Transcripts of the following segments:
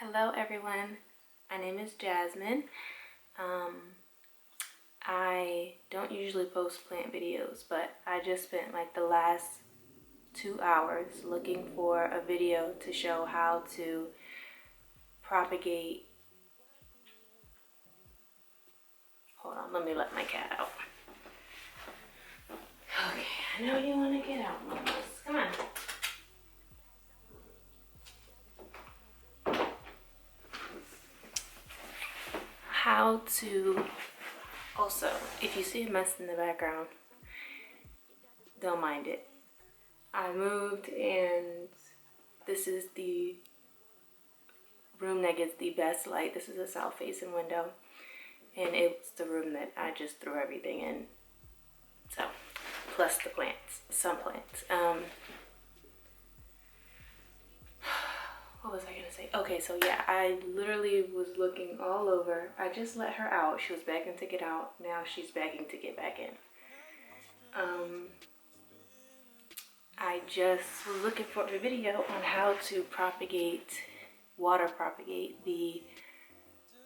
Hello everyone, my name is Jasmine. I don't usually post plant videos, but I just spent like the last 2 hours looking for a video to show how to propagate. Hold on, let me let my cat out. Okay, I know you want to get out, Moses. Come on. How to, also, if you see a mess in the background, don't mind it. I moved and this is the room that gets the best light. This is a south facing window and it's the room that I just threw everything in. So, plus the plants, some plants. What was I gonna say? Okay, so yeah, I literally was looking all over. I just let her out. She was begging to get out. Now she's begging to get back in. I just was looking for a video on how to water propagate the,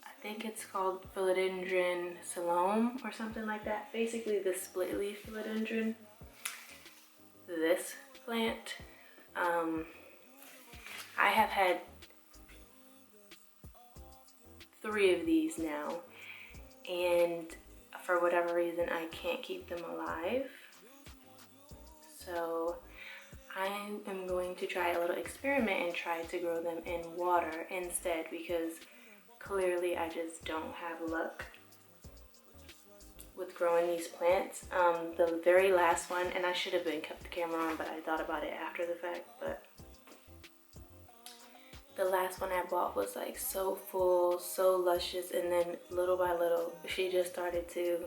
I think it's called Philodendron Selloum or something like that. Basically the split leaf philodendron, this plant. I have had 3 of these now, and for whatever reason I can't keep them alive. So I am going to try a little experiment and try to grow them in water instead, because clearly I just don't have luck with growing these plants. The very last one, and I should have kept the camera on, but I thought about it after the fact, but the last one I bought was like so full, so luscious, and then little by little she just started to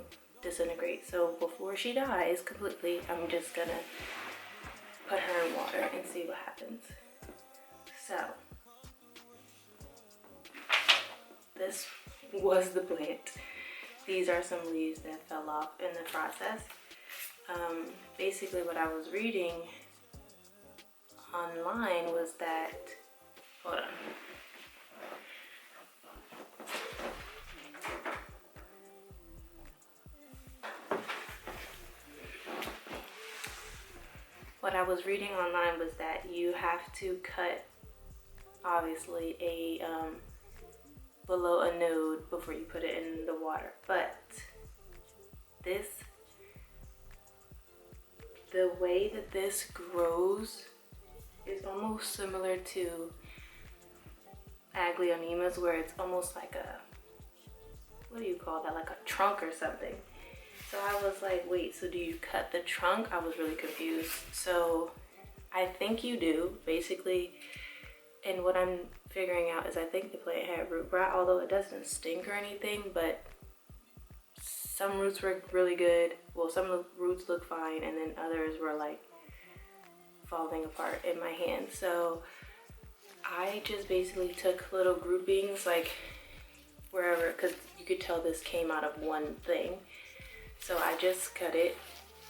disintegrate. So before she dies completely, I'm just gonna put her in water and see what happens. So this was the plant. These are some leaves that fell off in the process. Basically what I was reading online was that, hold on. What I was reading online was that you have to cut, obviously, below a node before you put it in the water. But the way that this grows is almost similar to Aglaonemas, where it's almost like a, what do you call that, like a trunk or something. So I was like, wait, so do you cut the trunk? I was really confused. So I think you do, basically. And what I'm figuring out is I think the plant had root rot, although it doesn't stink or anything, but some roots were really good. Well, some of the roots look fine, and then others were like falling apart in my hand. So I just basically took little groupings, like wherever, because you could tell this came out of one thing. So I just cut it,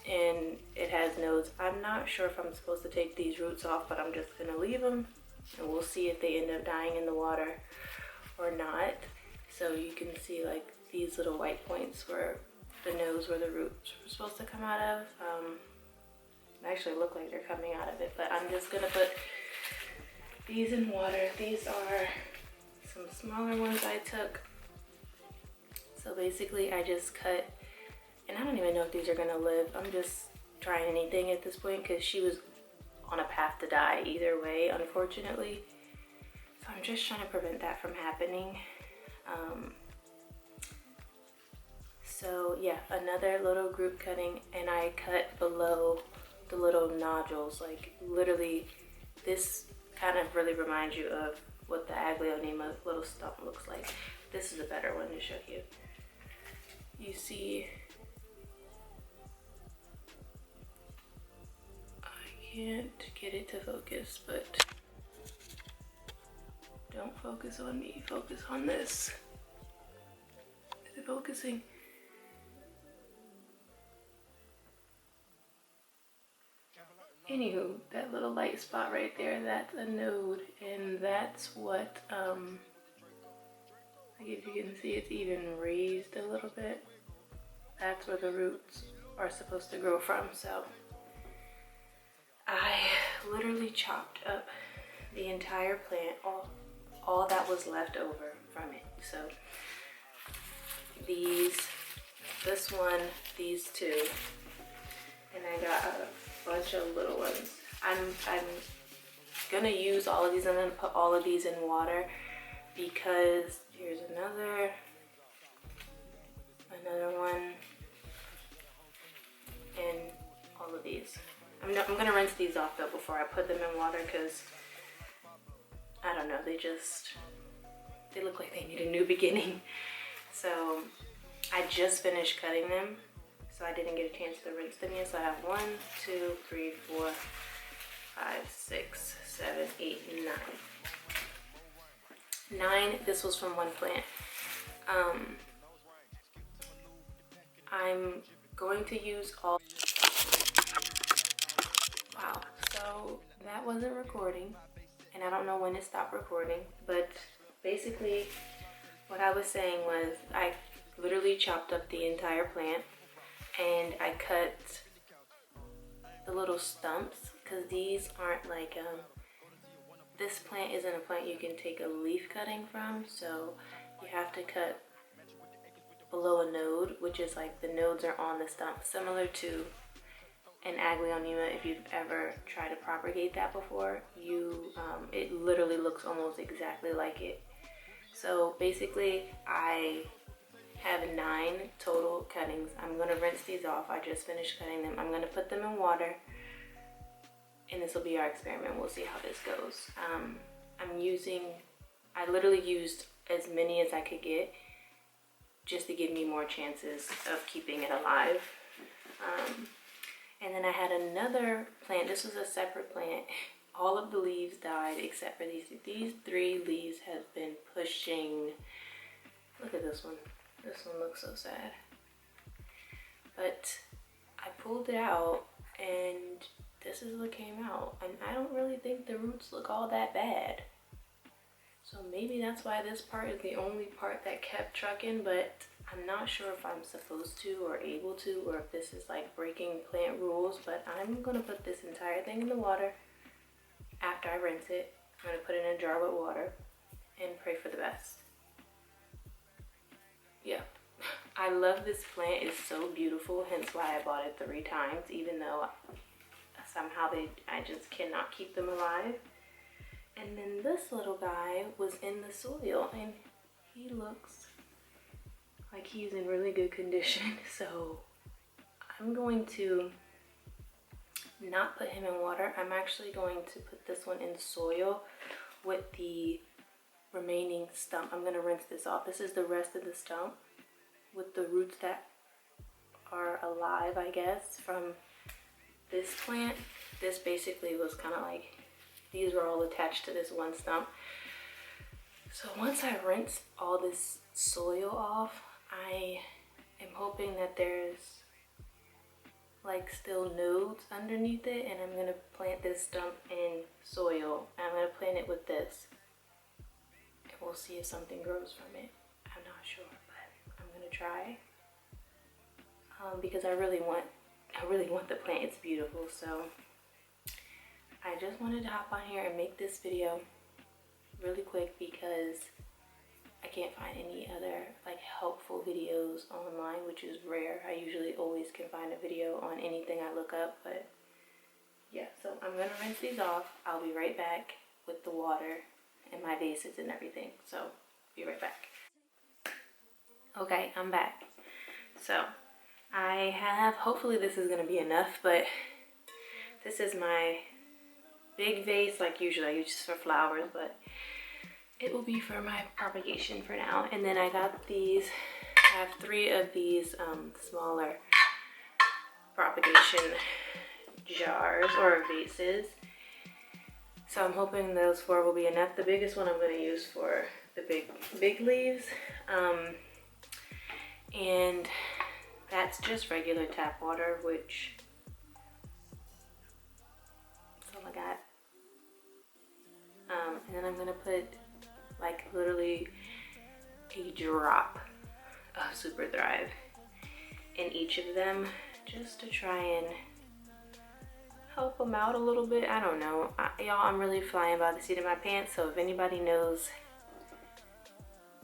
and it has nodes. I'm not sure if I'm supposed to take these roots off, but I'm just gonna leave them, and we'll see if they end up dying in the water or not. So you can see like these little white points where the nodes where the roots were supposed to come out of. They actually look like they're coming out of it, but I'm just gonna put these in water. These are some smaller ones I took. So basically I just cut, and I don't even know if these are gonna live. I'm just trying anything at this point because she was on a path to die either way, unfortunately. So I'm just trying to prevent that from happening. So yeah, another little group cutting, and I cut below the little nodules. Like literally, this kind of really reminds you of what the Aglaonema little stump looks like. This is a better one to show you. You see, I can't get it to focus, but don't focus on me, focus on this. Is it focusing? Anywho, that little light spot right there, that's a node, and that's what, like if you can see, it's even raised a little bit. That's where the roots are supposed to grow from. So I literally chopped up the entire plant, all that was left over from it. So this one, these two, and I got a bunch of little ones. I'm gonna use all of these. I'm gonna put all of these in water because here's another one, and all of these. I'm gonna rinse these off though before I put them in water because I don't know, they look like they need a new beginning. So I just finished cutting them, so I didn't get a chance to rinse them yet. So I have 1, 2, 3, 4, 5, 6, 7, 8, 9. 9, this was from one plant. I'm going to use all, wow, so that wasn't recording, and I don't know when it stopped recording, but basically what I was saying was I literally chopped up the entire plant and I cut the little stumps because these aren't like, this plant isn't a plant you can take a leaf cutting from, so you have to cut below a node, which is like the nodes are on the stump, similar to an aglaonema. If you've ever tried to propagate that before, it literally looks almost exactly like it. So basically I have 9 total cuttings. I'm gonna rinse these off. I just finished cutting them. I'm gonna put them in water, and this will be our experiment. We'll see how this goes. I literally used as many as I could get just to give me more chances of keeping it alive. And then I had another plant. This was a separate plant. All of the leaves died except for these. These 3 leaves have been pushing. Look at this one. This one looks so sad. But I pulled it out and this is what came out. And I don't really think the roots look all that bad. So maybe that's why this part is the only part that kept trucking, but I'm not sure if I'm supposed to or able to, or if this is like breaking plant rules. But I'm gonna put this entire thing in the water after I rinse it. I'm gonna put it in a jar with water and pray for the best. Yeah, I love this plant. It's so beautiful, hence why I bought it 3 times, even though somehow I just cannot keep them alive. And then this little guy was in the soil and he looks like he's in really good condition. So I'm going to not put him in water. I'm actually going to put this one in soil with the remaining stump. I'm gonna rinse this off. This is the rest of the stump with the roots that are alive, I guess, from this plant. This basically was kind of like, these were all attached to this one stump. So once I rinse all this soil off, I am hoping that there's like still nodes underneath it, and I'm gonna plant this stump in soil. I'm gonna plant it with this, and we'll see if something grows from it. I'm not sure, but I'm gonna try because I really want the plant. It's beautiful. So I just wanted to hop on here and make this video really quick because I can't find any other like helpful videos online, which is rare. I usually always can find a video on anything I look up, but yeah, so I'm gonna rinse these off. I'll be right back with the water and my vases and everything. So be right back. Okay, I'm back. So I have, hopefully this is gonna be enough, but this is my big vase. Like usually I use this for flowers, but it will be for my propagation for now. And then I got these, I have 3 of these smaller propagation jars or vases. So I'm hoping those 4 will be enough. The biggest one I'm going to use for the big leaves. And that's just regular tap water, which got. And then I'm gonna put like literally a drop of Super Thrive in each of them, just to try and help them out a little bit. I don't know, y'all, I'm really flying by the seat of my pants, so if anybody knows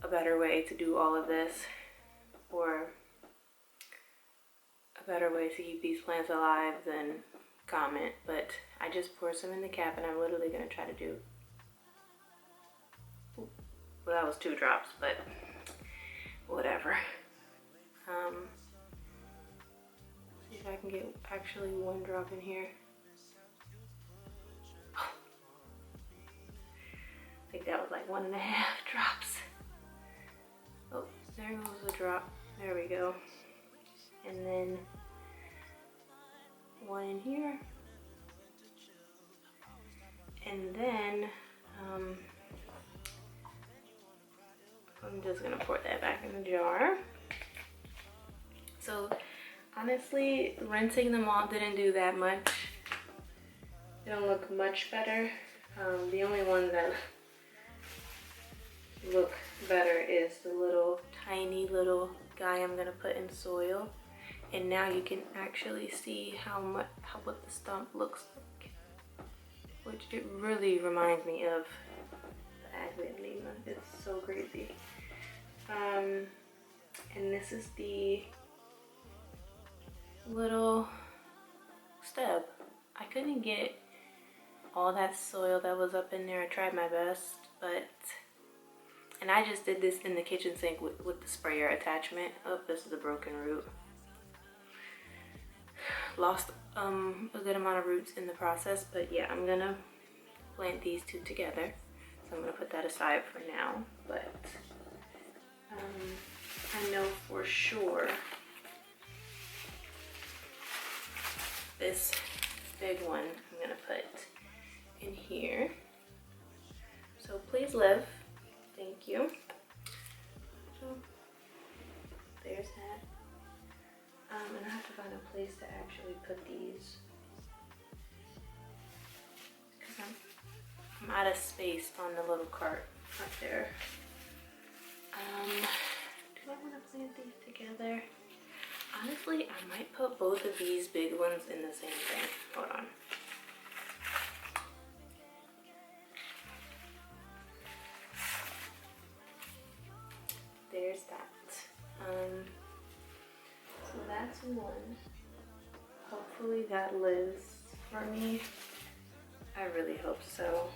a better way to do all of this, or a better way to keep these plants alive, then comment. But I just poured some in the cap, and I'm literally gonna try to do, well, that was 2 drops, but whatever. See if I can get actually 1 drop in here. I think that was like 1.5 drops. Oh, there goes a drop. There we go. And then 1 in here. And then I'm just gonna pour that back in the jar. So honestly, rinsing them off didn't do that much. They don't look much better. The only one that look better is the little tiny little guy I'm gonna put in soil. And now you can actually see what the stump looks like, which it really reminds me of the Aglaonema. It's so crazy. And this is the little stub. I couldn't get all that soil that was up in there. I tried my best, and I just did this in the kitchen sink with the sprayer attachment. Oh, this is a broken root. Lost a good amount of roots in the process, but yeah, I'm gonna plant these 2 together. So I'm gonna put that aside for now, but I know for sure this big one I'm gonna put in here. So please live. Thank you. So there's that. And I have to find a place to actually put these, because I'm out of space on the little cart up there. Do I want to plant these together? Honestly, I might put both of these big ones in the same thing. Hold on. There's that. So that's 1. Hopefully that lives for me. I really hope so.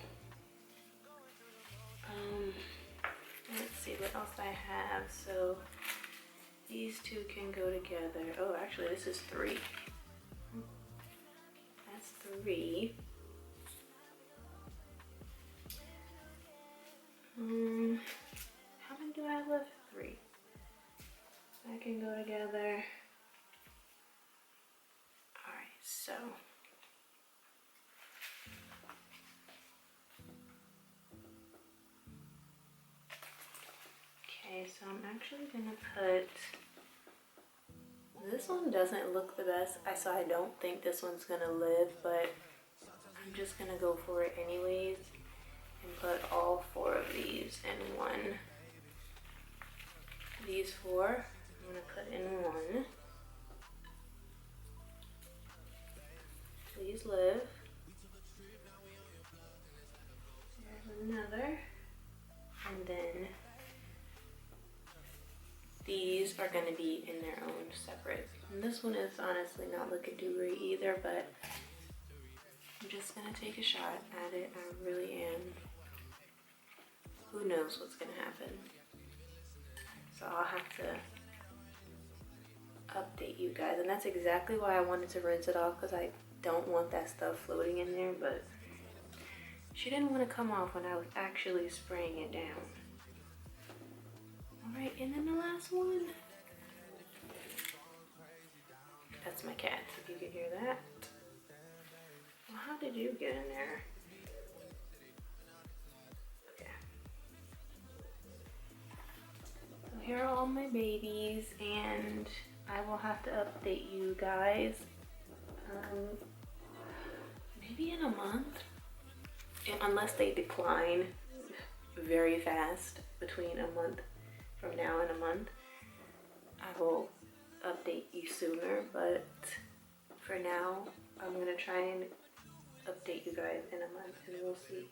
Let's see what else I have. So these 2 can go together. Oh, actually this is 3. That's 3. How many do I have left? 3. That can go together. Alright, so okay, so I'm actually gonna put, this one doesn't look the best, so I don't think this one's gonna live, but I'm just gonna go for it anyways and put all 4 of these in one. These 4 I'm gonna put in one. Please live. There's another. And then these are gonna be in their own separate. And this one is honestly not looking too great either, but I'm just gonna take a shot at it. I really am. Who knows what's gonna happen? So I'll have to update you guys. And that's exactly why I wanted to rinse it off, because I don't want that stuff floating in there, but she didn't want to come off when I was actually spraying it down. All right, and then the last one. That's my cat, if you can hear that. Well, how did you get in there? Okay. So here are all my babies, and I will have to update you guys. maybe in a month, unless they decline very fast between a month from now and a month. I will update you sooner, but for now, I'm gonna try and update you guys in a month and we'll see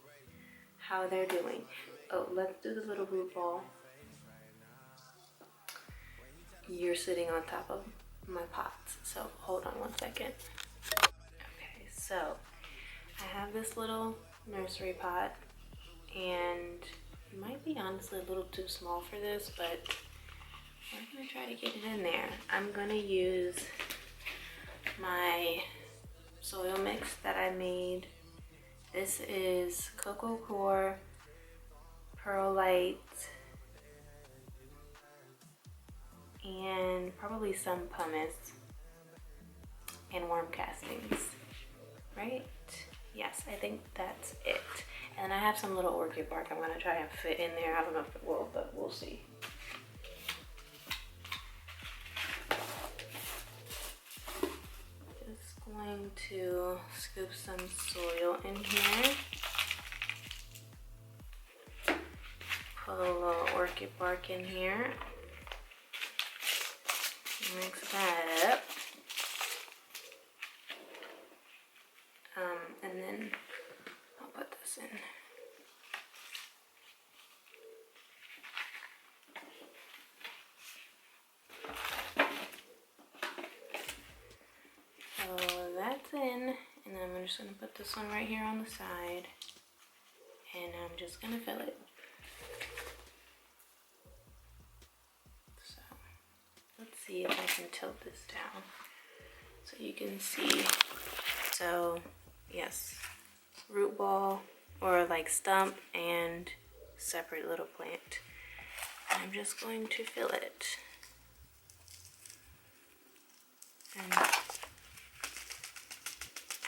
how they're doing. Oh, let's do the little root ball. You're sitting on top of my pots, so hold on 1 second. Okay, so I have this little nursery pot, and it might be honestly a little too small for this, but we're gonna try to get it in there. I'm gonna use my soil mix that I made. This is cocoa coir, perlite, and probably some pumice and worm castings, right? Yes, I think that's it. And I have some little orchid bark I'm gonna try and fit in there. I don't know if it will, but we'll see. Just going to scoop some soil in here. Put a little orchid bark in here. Mix that up. And then I'll put this in. So that's in, and then I'm just gonna put this one right here on the side, and I'm just gonna fill it. So let's see if I can tilt this down so you can see. So yes, root ball or like stump and separate little plant. I'm just going to fill it. And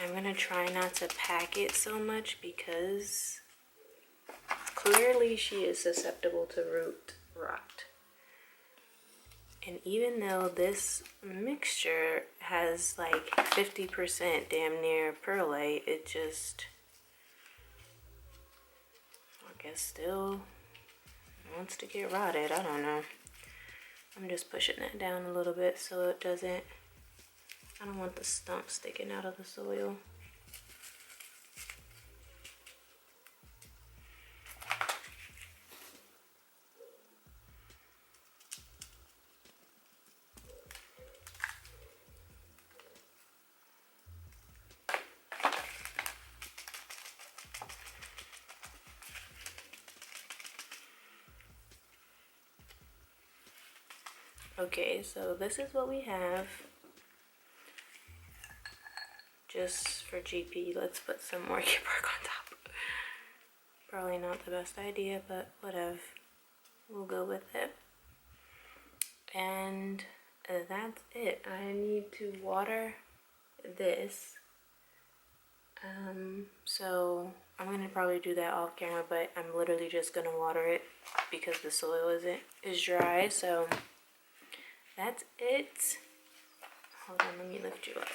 I'm gonna try not to pack it so much because clearly she is susceptible to root rot. And even though this mixture has like 50% damn near perlite, it just, I guess, still wants to get rotted. I don't know. I'm just pushing that down a little bit so it doesn't, I don't want the stump sticking out of the soil. Okay, so this is what we have. Just for GP, let's put some orchid bark on top. Probably not the best idea, but whatever. We'll go with it. And that's it. I need to water this. So I'm gonna probably do that off camera, but I'm literally just gonna water it because the soil is dry. So that's it. Hold on, let me lift you up.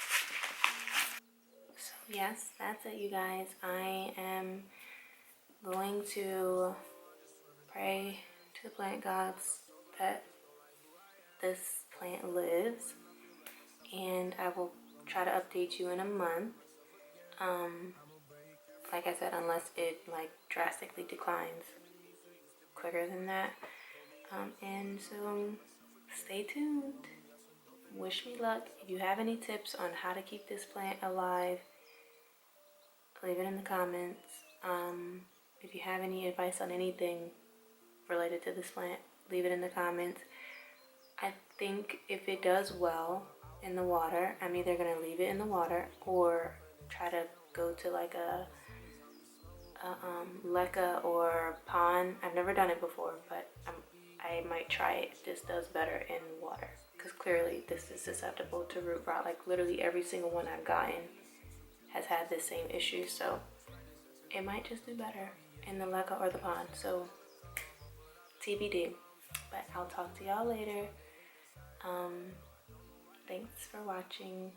So yes, that's it, you guys. I am going to pray to the plant gods that this plant lives, and I will try to update you in a month. Like I said, unless it like drastically declines quicker than that. And so stay tuned. Wish me luck. If you have any tips on how to keep this plant alive, leave it in the comments. If you have any advice on anything related to this plant, leave it in the comments. I think if it does well in the water, I'm either going to leave it in the water or try to go to like a leca or pond. I've never done it before, but I might try it. This does better in water because clearly this is susceptible to root rot. Like literally every single one I've gotten has had this same issue, so it might just do better in the leca or the pond. So TBD, but I'll talk to y'all later. Thanks for watching.